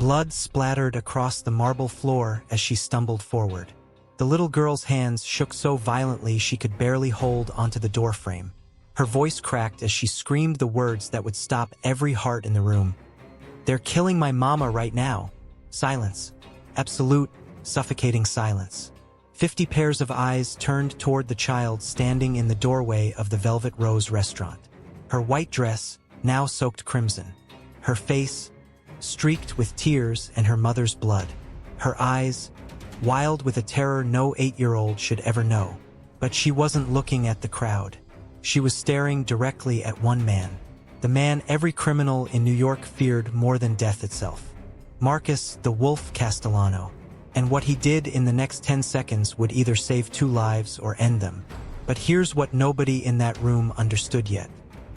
Blood splattered across the marble floor as she stumbled forward. The little girl's hands shook so violently she could barely hold onto the doorframe. Her voice cracked as she screamed the words that would stop every heart in the room. "They're killing my mama right now." Silence. Absolute, suffocating silence. 50 pairs of eyes turned toward the child standing in the doorway of the Velvet Rose restaurant. Her white dress, now soaked crimson. Her face, streaked with tears and her mother's blood. Her eyes, wild with a terror no 8-year-old should ever know. But she wasn't looking at the crowd. She was staring directly at one man. The man every criminal in New York feared more than death itself. Marcus the Wolf Castellano. And what he did in the next 10 seconds would either save 2 lives or end them. But here's what nobody in that room understood yet.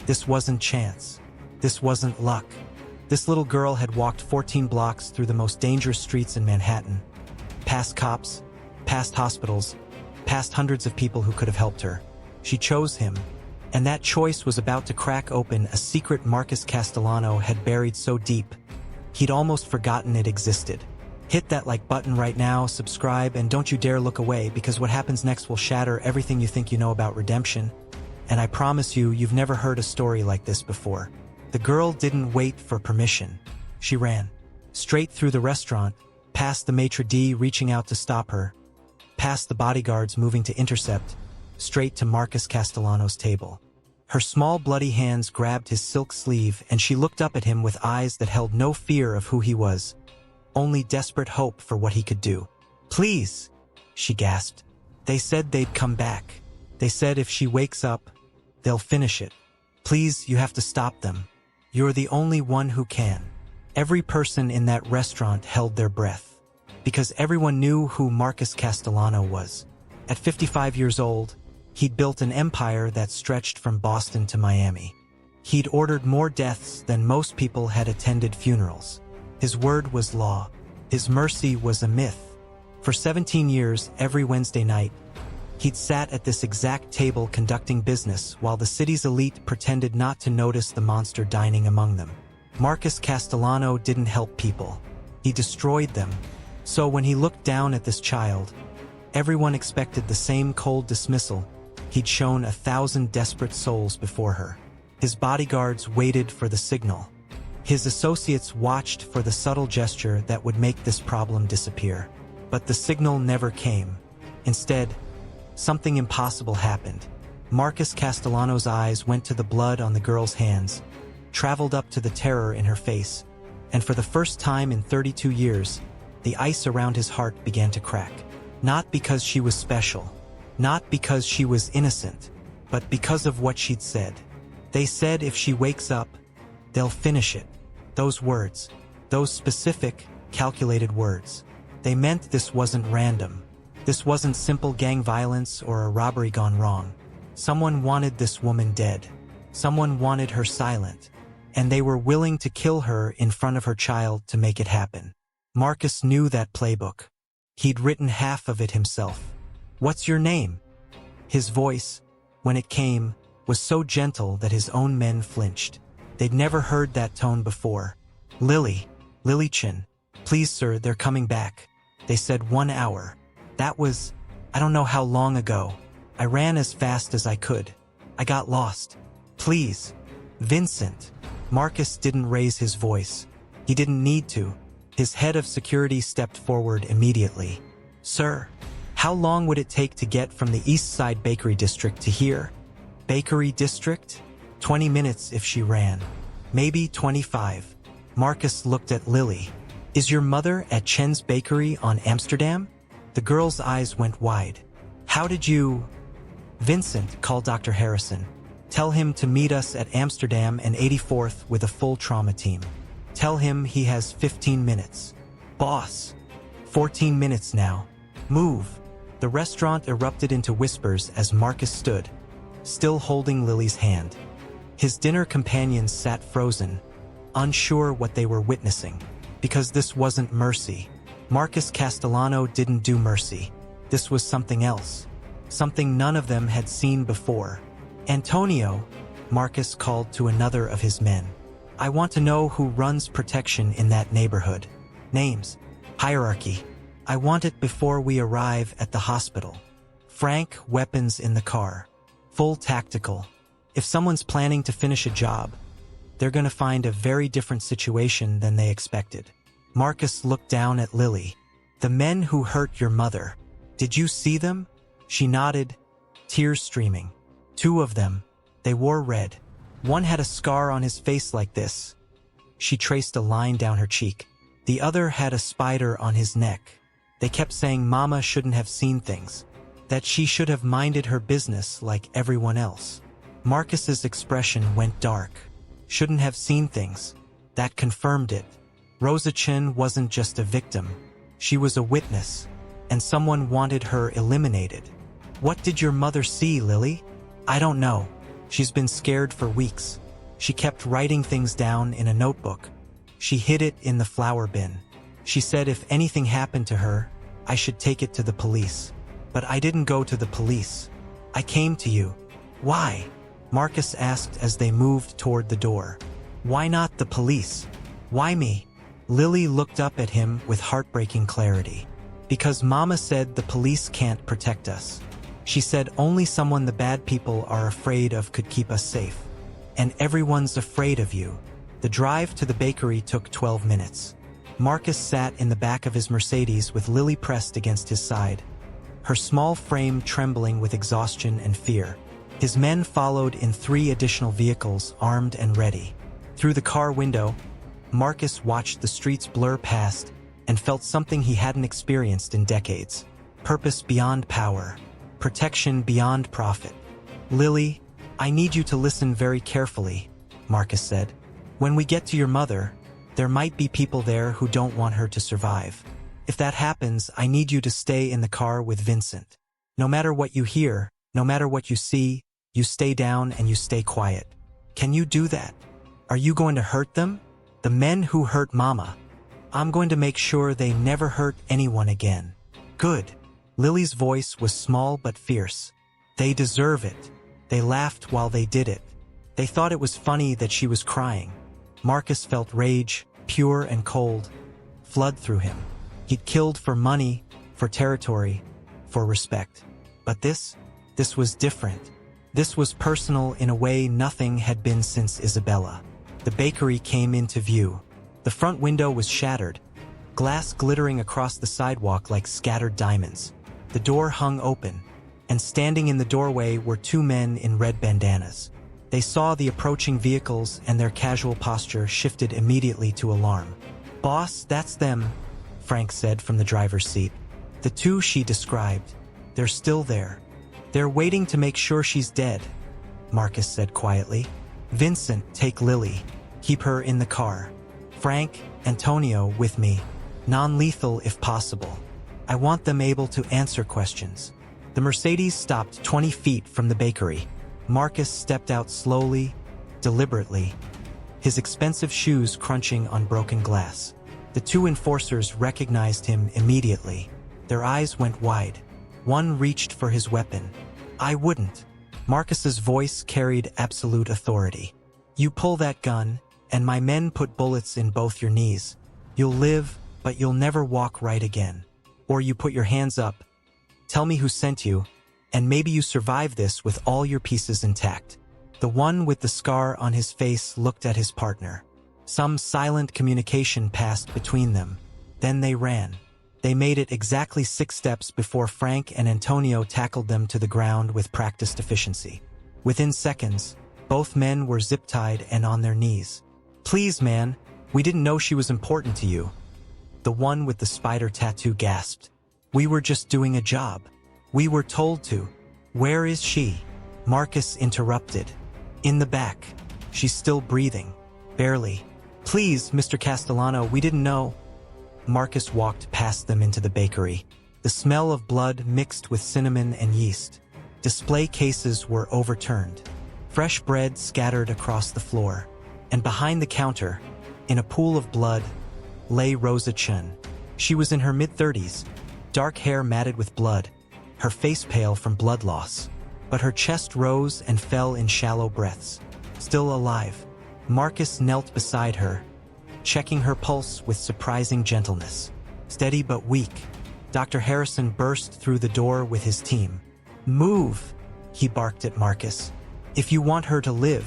This wasn't chance. This wasn't luck. This little girl had walked 14 blocks through the most dangerous streets in Manhattan. Past cops, past hospitals, past hundreds of people who could have helped her. She chose him, and that choice was about to crack open a secret Marcus Castellano had buried so deep, he'd almost forgotten it existed. Hit that like button right now, subscribe, and don't you dare look away, because what happens next will shatter everything you think you know about redemption. And I promise you, you've never heard a story like this before. The girl didn't wait for permission. She ran. Straight through the restaurant, past the maitre d' reaching out to stop her, past the bodyguards moving to intercept, straight to Marcus Castellano's table. Her small bloody hands grabbed his silk sleeve and she looked up at him with eyes that held no fear of who he was, only desperate hope for what he could do. "Please," she gasped. "They said they'd come back. They said if she wakes up, they'll finish it. Please, you have to stop them. You're the only one who can." Every person in that restaurant held their breath, because everyone knew who Marcus Castellano was. At 55 years old, he'd built an empire that stretched from Boston to Miami. He'd ordered more deaths than most people had attended funerals. His word was law. His mercy was a myth. For 17 years, every Wednesday night, he'd sat at this exact table conducting business while the city's elite pretended not to notice the monster dining among them. Marcus Castellano didn't help people. He destroyed them. So when he looked down at this child, everyone expected the same cold dismissal he'd shown 1,000 desperate souls before her. His bodyguards waited for the signal. His associates watched for the subtle gesture that would make this problem disappear. But the signal never came. Instead, something impossible happened. Marcus Castellano's eyes went to the blood on the girl's hands, traveled up to the terror in her face, and for the first time in 32 years, the ice around his heart began to crack. Not because she was special, not because she was innocent, but because of what she'd said. They said if she wakes up, they'll finish it. Those words, those specific, calculated words. They meant this wasn't random. This wasn't simple gang violence or a robbery gone wrong. Someone wanted this woman dead. Someone wanted her silent. And they were willing to kill her in front of her child to make it happen. Marcus knew that playbook. He'd written half of it himself. "What's your name?" His voice, when it came, was so gentle that his own men flinched. They'd never heard that tone before. Lily Chen. "Please, sir, they're coming back." They said 1 hour. That was, I don't know how long ago. I ran as fast as I could. I got lost. "Please, Vincent." Marcus didn't raise his voice. He didn't need to. His head of security stepped forward immediately. "Sir, how long would it take to get from the East Side Bakery District to here?" "Bakery District? 20 minutes if she ran. Maybe 25. Marcus looked at Lily. "Is your mother at Chen's Bakery on Amsterdam?" The girl's eyes went wide. "How did you—" "Vincent, call Dr. Harrison. Tell him to meet us at Amsterdam and 84th with a full trauma team. Tell him he has 15 minutes. Boss. 14 minutes now. Move." The restaurant erupted into whispers as Marcus stood, still holding Lily's hand. His dinner companions sat frozen, unsure what they were witnessing, because this wasn't mercy. Marcus Castellano didn't do mercy. This was something else, something none of them had seen before. "Antonio," Marcus called to another of his men. "I want to know who runs protection in that neighborhood." Names. Hierarchy. I want it before we arrive at the hospital. Frank, weapons in the car. Full tactical. If someone's planning to finish a job, they're gonna find a very different situation than they expected. Marcus looked down at Lily. The men who hurt your mother. Did you see them? She nodded, tears streaming. 2 of them. They wore red. One had a scar on his face like this. She traced a line down her cheek. The other had a spider on his neck. They kept saying Mama shouldn't have seen things. That she should have minded her business like everyone else. Marcus's expression went dark. Shouldn't have seen things. That confirmed it. Lily Chen wasn't just a victim. She was a witness. And someone wanted her eliminated. What did your mother see, Lily? I don't know. She's been scared for weeks. She kept writing things down in a notebook. She hid it in the flower bin. She said if anything happened to her, I should take it to the police. But I didn't go to the police. I came to you. Why? Marcus asked as they moved toward the door. Why not the police? Why me? Lily looked up at him with heartbreaking clarity. Because Mama said the police can't protect us. She said only someone the bad people are afraid of could keep us safe. And everyone's afraid of you. The drive to the bakery took 12 minutes. Marcus sat in the back of his Mercedes with Lily pressed against his side, her small frame trembling with exhaustion and fear. His men followed in 3 additional vehicles, armed and ready. Through the car window, Marcus watched the streets blur past and felt something he hadn't experienced in decades. Purpose beyond power. Protection beyond profit. Lily, I need you to listen very carefully, Marcus said. When we get to your mother, there might be people there who don't want her to survive. If that happens, I need you to stay in the car with Vincent. No matter what you hear, no matter what you see, you stay down and you stay quiet. Can you do that? Are you going to hurt them? The men who hurt Mama. I'm going to make sure they never hurt anyone again. Good. Lily's voice was small but fierce. They deserve it. They laughed while they did it. They thought it was funny that she was crying. Marcus felt rage, pure and cold, flood through him. He'd killed for money, for territory, for respect. But this was different. This was personal in a way nothing had been since Isabella. The bakery came into view. The front window was shattered, glass glittering across the sidewalk like scattered diamonds. The door hung open, and standing in the doorway were 2 men in red bandanas. They saw the approaching vehicles and their casual posture shifted immediately to alarm. Boss, that's them, Frank said from the driver's seat. The 2 she described. They're still there. They're waiting to make sure she's dead, Marcus said quietly. Vincent, take Lily. Keep her in the car. Frank, Antonio, with me. Non-lethal if possible. I want them able to answer questions. The Mercedes stopped 20 feet from the bakery. Marcus stepped out slowly, deliberately, his expensive shoes crunching on broken glass. The 2 enforcers recognized him immediately. Their eyes went wide. One reached for his weapon. I wouldn't. Marcus's voice carried absolute authority. You pull that gun, and my men put bullets in both your knees. You'll live, but you'll never walk right again. Or you put your hands up. Tell me who sent you, and maybe you survive this with all your pieces intact. The one with the scar on his face looked at his partner. Some silent communication passed between them. Then they ran. They made it exactly 6 steps before Frank and Antonio tackled them to the ground with practiced efficiency. Within seconds, both men were zip-tied and on their knees. Please, man, we didn't know she was important to you. The one with the spider tattoo gasped. We were just doing a job. We were told to. Where is she? Marcus interrupted. In the back. She's still breathing. Barely. Please, Mr. Castellano, we didn't know. Marcus walked past them into the bakery. The smell of blood mixed with cinnamon and yeast. Display cases were overturned. Fresh bread scattered across the floor. And behind the counter, in a pool of blood, lay Lily Chen. She was in her mid-30s, dark hair matted with blood, her face pale from blood loss. But her chest rose and fell in shallow breaths. Still alive. Marcus knelt beside her, checking her pulse with surprising gentleness. Steady but weak. Dr. Harrison burst through the door with his team. "Move!" he barked at Marcus. "If you want her to live,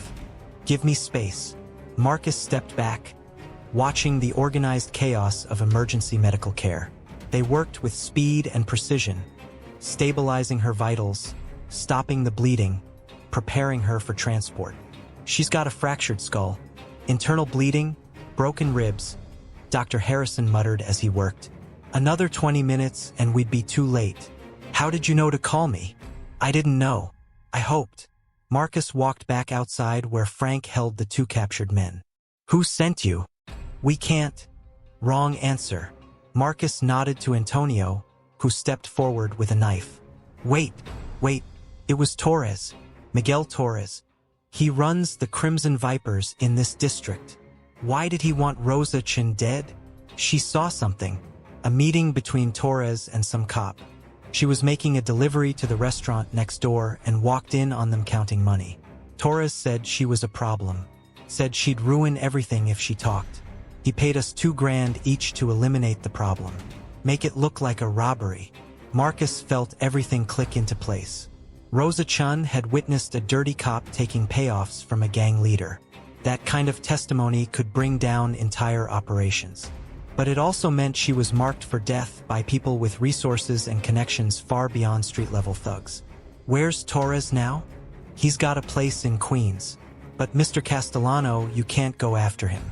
give me space." Marcus stepped back, watching the organized chaos of emergency medical care. They worked with speed and precision, stabilizing her vitals, stopping the bleeding, preparing her for transport. "She's got a fractured skull, internal bleeding, broken ribs," Dr. Harrison muttered as he worked. "Another 20 minutes and we'd be too late." "How did you know to call me?" "I didn't know. I hoped." Marcus walked back outside where Frank held the two captured men. "Who sent you?" "We can't." "Wrong answer." Marcus nodded to Antonio, who stepped forward with a knife. Wait. It was Torres. Miguel Torres. He runs the Crimson Vipers in this district. Why did he want Rosa Chen dead?" "She saw something. A meeting between Torres and some cop. She was making a delivery to the restaurant next door and walked in on them counting money. Torres said she was a problem. Said she'd ruin everything if she talked. He paid us $2,000 each to eliminate the problem. Make it look like a robbery." Marcus felt everything click into place. Rosa Chun had witnessed a dirty cop taking payoffs from a gang leader. That kind of testimony could bring down entire operations. But it also meant she was marked for death by people with resources and connections far beyond street-level thugs. "Where's Torres now?" "He's got a place in Queens. But Mr. Castellano, you can't go after him.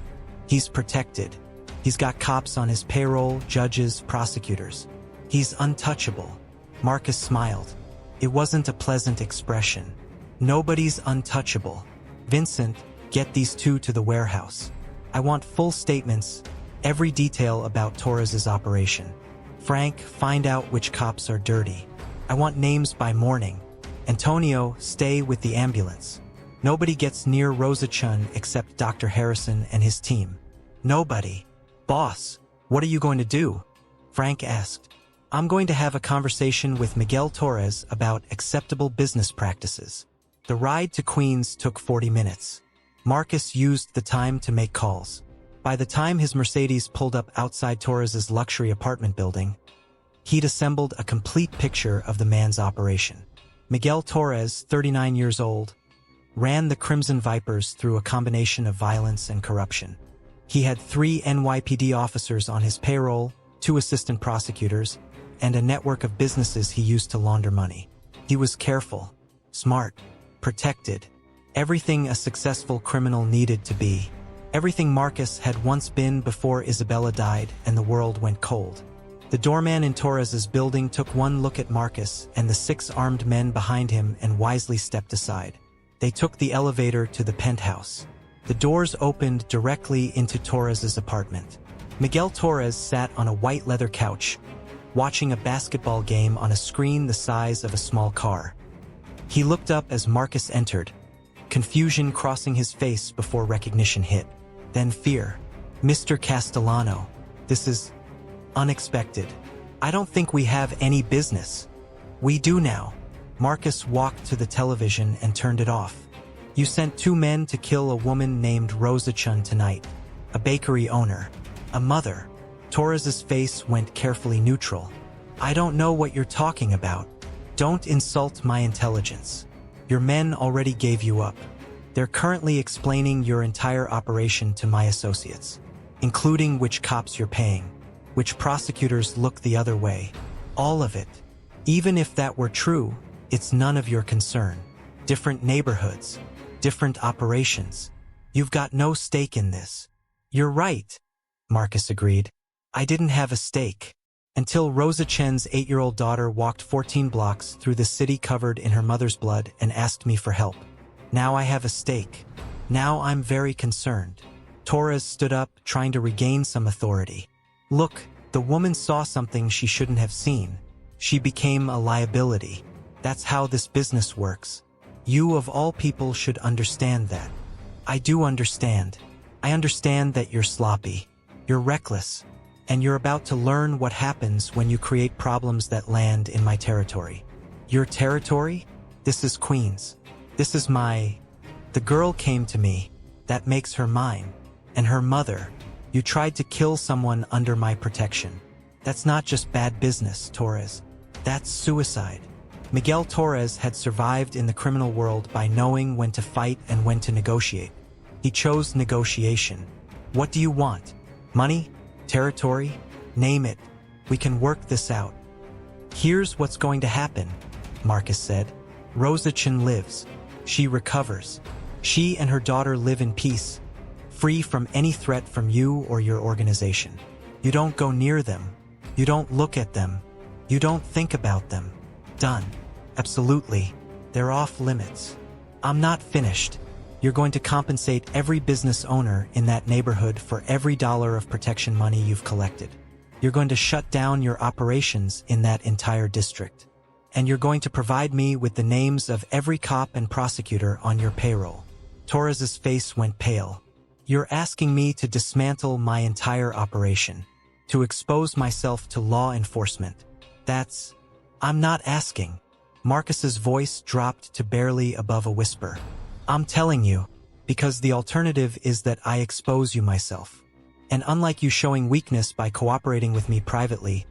He's protected. He's got cops on his payroll, judges, prosecutors. He's untouchable." Marcus smiled. It wasn't a pleasant expression. "Nobody's untouchable. Vincent, get these two to the warehouse. I want full statements, every detail about Torres's operation. Frank, find out which cops are dirty. I want names by morning. Antonio, stay with the ambulance. Nobody gets near Rosa Chun except Dr. Harrison and his team." "Nobody." "Boss, what are you going to do?" Frank asked. "I'm going to have a conversation with Miguel Torres about acceptable business practices." The ride to Queens took 40 minutes. Marcus used the time to make calls. By the time his Mercedes pulled up outside Torres's luxury apartment building, he'd assembled a complete picture of the man's operation. Miguel Torres, 39 years old, ran the Crimson Vipers through a combination of violence and corruption. He had 3 NYPD officers on his payroll, 2 assistant prosecutors, and a network of businesses he used to launder money. He was careful, smart, protected, everything a successful criminal needed to be. Everything Marcus had once been before Isabella died and the world went cold. The doorman in Torres's building took one look at Marcus and the 6 armed men behind him and wisely stepped aside. They took the elevator to the penthouse. The doors opened directly into Torres's apartment. Miguel Torres sat on a white leather couch, watching a basketball game on a screen the size of a small car. He looked up as Marcus entered, confusion crossing his face before recognition hit. Then fear. "Mr. Castellano, this is unexpected. I don't think we have any business." "We do now." Marcus walked to the television and turned it off. "You sent 2 men to kill a woman named Rosa Chun tonight. A bakery owner. A mother." Torres's face went carefully neutral. "I don't know what you're talking about. Don't insult my intelligence. Your men already gave you up. They're currently explaining your entire operation to my associates, including which cops you're paying, which prosecutors look the other way. All of it. Even if that were true, it's none of your concern. Different neighborhoods, different operations. You've got no stake in this." "You're right," Marcus agreed. "I didn't have a stake. Until Rosa Chen's 8-year-old daughter walked 14 blocks through the city covered in her mother's blood and asked me for help. Now I have a stake. Now I'm very concerned." Torres stood up, trying to regain some authority. "Look, the woman saw something she shouldn't have seen. She became a liability. That's how this business works. You of all people should understand that." "I do understand. I understand that you're sloppy. You're reckless. And you're about to learn what happens when you create problems that land in my territory." "Your territory? This is Queens. This is my..." "The girl came to me. That makes her mine. And her mother. You tried to kill someone under my protection. That's not just bad business, Torres. That's suicide. Miguel Torres had survived in the criminal world by knowing when to fight and when to negotiate. He chose negotiation. What do you want? Money? Territory? Name it. We can work this out. Here's what's going to happen, Marcus said. Rosa Chen lives. She recovers. She and her daughter live in peace, free from any threat from you or your organization. You don't go near them. You don't look at them. You don't think about them. Done. Absolutely. They're off limits. I'm not finished. You're going to compensate every business owner in that neighborhood for every dollar of protection money you've collected. You're going to shut down your operations in that entire district. And you're going to provide me with the names of every cop and prosecutor on your payroll. Torres's face went pale. You're asking me to dismantle my entire operation, to expose myself to law enforcement. I'm not asking. Marcus's voice dropped to barely above a whisper. I'm telling you, because the alternative is that I expose you myself. And unlike you showing weakness by cooperating with me privately,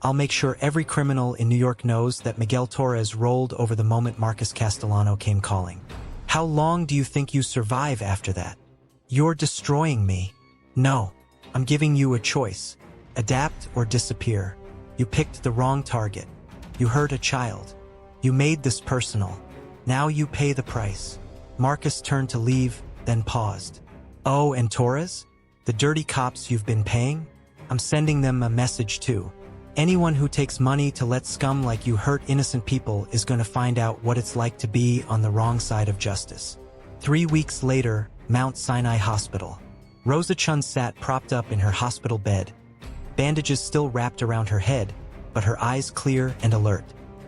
I'll make sure every criminal in New York knows that Miguel Torres rolled over the moment Marcus Castellano came calling. How long do you think you survive after that? You're destroying me. No, I'm giving you a choice. Adapt or disappear. You picked the wrong target. You hurt a child. You made this personal. Now you pay the price. Marcus turned to leave, then paused. Oh, and Torres? The dirty cops you've been paying? I'm sending them a message too. Anyone who takes money to let scum like you hurt innocent people is going to find out what it's like to be on the wrong side of justice. 3 weeks later, Mount Sinai Hospital. Rosa Chen sat propped up in her hospital bed, bandages still wrapped around her head, but her eyes clear and alert.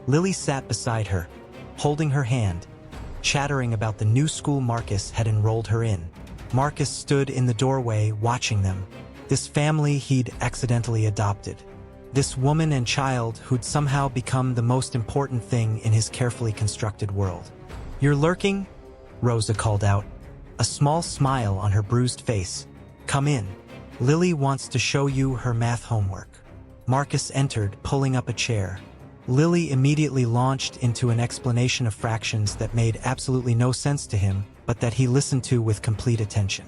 Lily sat beside her, holding her hand, chattering about the new school Marcus had enrolled her in. Marcus stood in the doorway watching them. This family he'd accidentally adopted. This woman and child who'd somehow become the most important thing in his carefully constructed world. You're lurking? Rosa called out, a small smile on her bruised face. Come in. Lily wants to show you her math homework. Marcus entered, pulling up a chair. Lily immediately launched into an explanation of fractions that made absolutely no sense to him, but that he listened to with complete attention.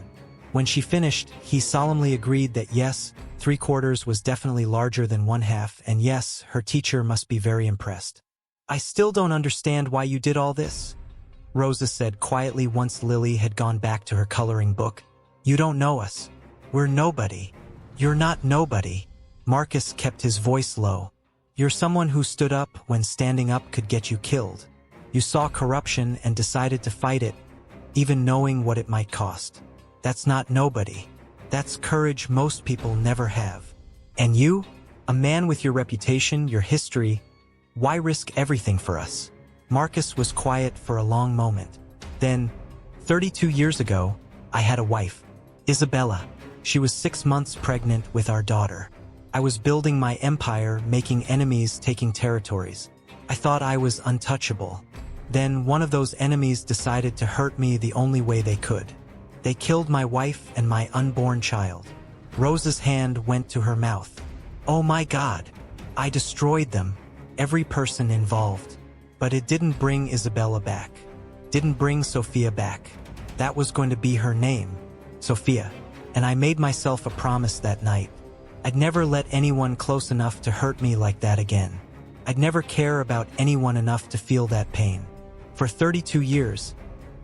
When she finished, he solemnly agreed that yes, 3/4 was definitely larger than 1/2, and yes, her teacher must be very impressed. I still don't understand why you did all this, Rosa said quietly once Lily had gone back to her coloring book. You don't know us. We're nobody. You're not nobody. Marcus kept his voice low. You're someone who stood up when standing up could get you killed. You saw corruption and decided to fight it, even knowing what it might cost. That's not nobody. That's courage most people never have. And you, a man with your reputation, your history, why risk everything for us? Marcus was quiet for a long moment. Then, 32 years ago, I had a wife, Isabella. She was 6 months pregnant with our daughter. I was building my empire, making enemies, taking territories. I thought I was untouchable. Then one of those enemies decided to hurt me the only way they could. They killed my wife and my unborn child. Rosa's hand went to her mouth. Oh my God! I destroyed them, every person involved. But it didn't bring Isabella back. Didn't bring Sophia back. That was going to be her name, Sophia. And I made myself a promise that night. I'd never let anyone close enough to hurt me like that again. I'd never care about anyone enough to feel that pain. For 32 years,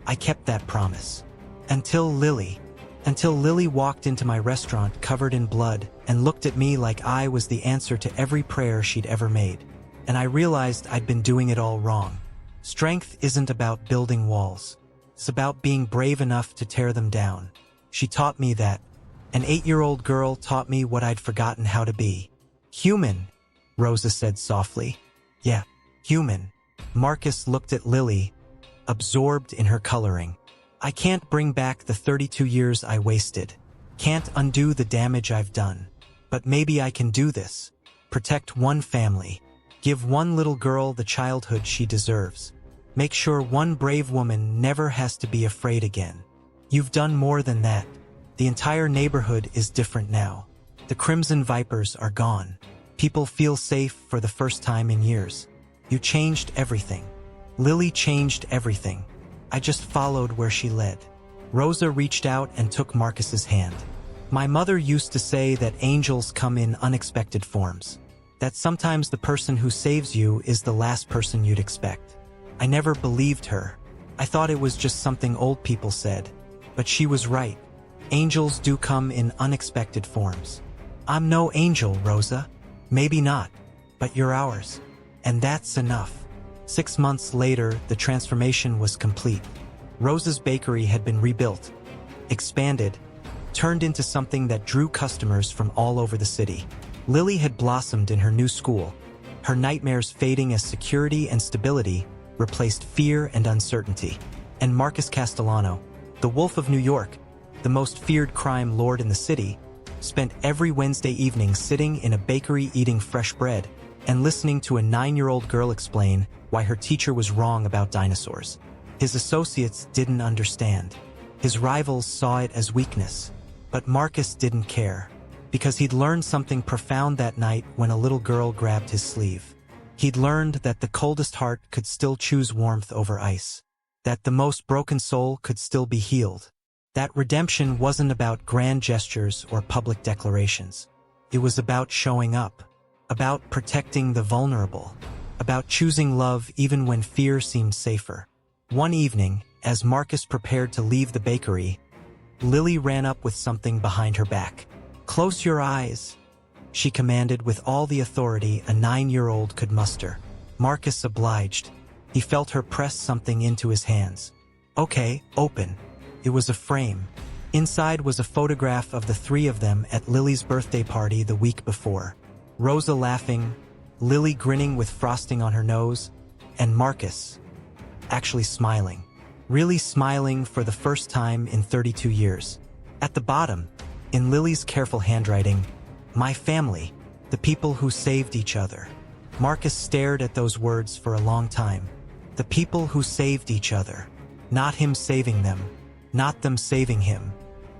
I kept that promise. Until Lily walked into my restaurant covered in blood and looked at me like I was the answer to every prayer she'd ever made. And I realized I'd been doing it all wrong. Strength isn't about building walls. It's about being brave enough to tear them down. She taught me that. An 8-year-old girl taught me what I'd forgotten how to be. Human, Rosa said softly. Yeah, human. Marcus looked at Lily, absorbed in her coloring. I can't bring back the 32 years I wasted. Can't undo the damage I've done. But maybe I can do this. Protect one family. Give one little girl the childhood she deserves. Make sure one brave woman never has to be afraid again. You've done more than that. The entire neighborhood is different now. The Crimson Vipers are gone. People feel safe for the first time in years. You changed everything. Lily changed everything. I just followed where she led. Rosa reached out and took Marcus's hand. My mother used to say that angels come in unexpected forms. That sometimes the person who saves you is the last person you'd expect. I never believed her. I thought it was just something old people said. But she was right. Angels do come in unexpected forms. I'm no angel, Rosa. Maybe not. But you're ours. And that's enough. 6 months later, the transformation was complete. Rosa's bakery had been rebuilt, expanded, turned into something that drew customers from all over the city. Lily had blossomed in her new school, her nightmares fading as security and stability replaced fear and uncertainty. And Marcus Castellano, the Wolf of New York, the most feared crime lord in the city, spent every Wednesday evening sitting in a bakery eating fresh bread and listening to a 9-year-old girl explain why her teacher was wrong about dinosaurs. His associates didn't understand. His rivals saw it as weakness. But Marcus didn't care, because he'd learned something profound that night when a little girl grabbed his sleeve. He'd learned that the coldest heart could still choose warmth over ice, that the most broken soul could still be healed, that redemption wasn't about grand gestures or public declarations. It was about showing up, about protecting the vulnerable, about choosing love even when fear seemed safer. One evening, as Marcus prepared to leave the bakery, Lily ran up with something behind her back. "Close your eyes," she commanded with all the authority a 9-year-old could muster. Marcus obliged. He felt her press something into his hands. "Okay, open." It was a frame. Inside was a photograph of the three of them at Lily's birthday party the week before. Rosa laughing, Lily grinning with frosting on her nose, and Marcus actually smiling. Really smiling for the first time in 32 years. At the bottom, in Lily's careful handwriting, "My family, the people who saved each other." Marcus stared at those words for a long time. The people who saved each other. Not him saving them. Not them saving him.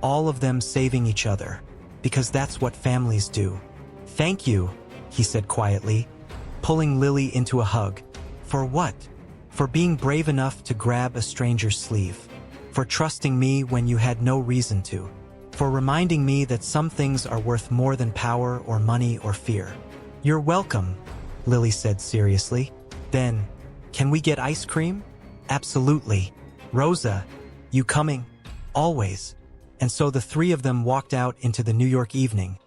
All of them saving each other. Because that's what families do. "Thank you," he said quietly, pulling Lily into a hug. "For what?" "For being brave enough to grab a stranger's sleeve. For trusting me when you had no reason to. For reminding me that some things are worth more than power or money or fear." "You're welcome," Lily said seriously. Then, "Can we get ice cream?" "Absolutely. Rosa, you coming?" "Always." And so the three of them walked out into the New York evening.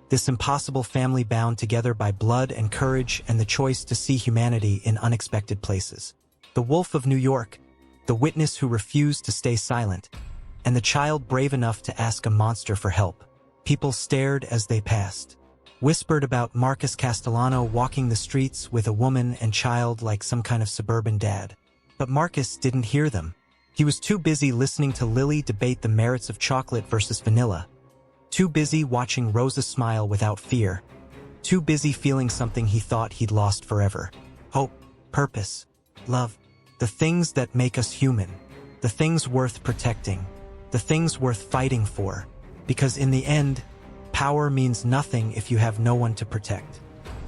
This impossible family bound together by blood and courage and the choice to see humanity in unexpected places. The Wolf of New York, the witness who refused to stay silent, and the child brave enough to ask a monster for help. People stared as they passed, whispered about Marcus Castellano walking the streets with a woman and child like some kind of suburban dad. But Marcus didn't hear them. He was too busy listening to Lily debate the merits of chocolate versus vanilla. Too busy watching Rosa smile without fear. Too busy feeling something he thought he'd lost forever. Hope, purpose, love. The things that make us human. The things worth protecting. The things worth fighting for. Because in the end, power means nothing if you have no one to protect.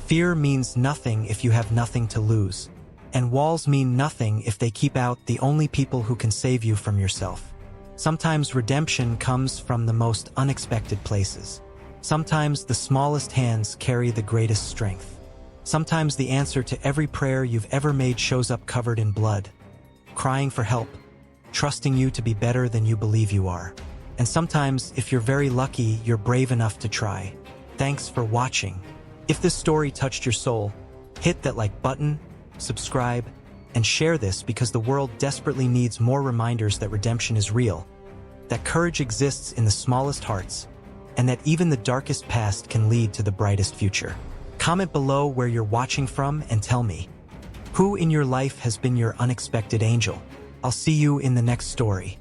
Fear means nothing if you have nothing to lose. And walls mean nothing if they keep out the only people who can save you from yourself. Sometimes redemption comes from the most unexpected places. Sometimes the smallest hands carry the greatest strength. Sometimes the answer to every prayer you've ever made shows up covered in blood, crying for help, trusting you to be better than you believe you are. And sometimes, if you're very lucky, you're brave enough to try. Thanks for watching. If this story touched your soul, hit that like button, subscribe, and share this because the world desperately needs more reminders that redemption is real, that courage exists in the smallest hearts, and that even the darkest past can lead to the brightest future. Comment below where you're watching from and tell me, who in your life has been your unexpected angel? I'll see you in the next story.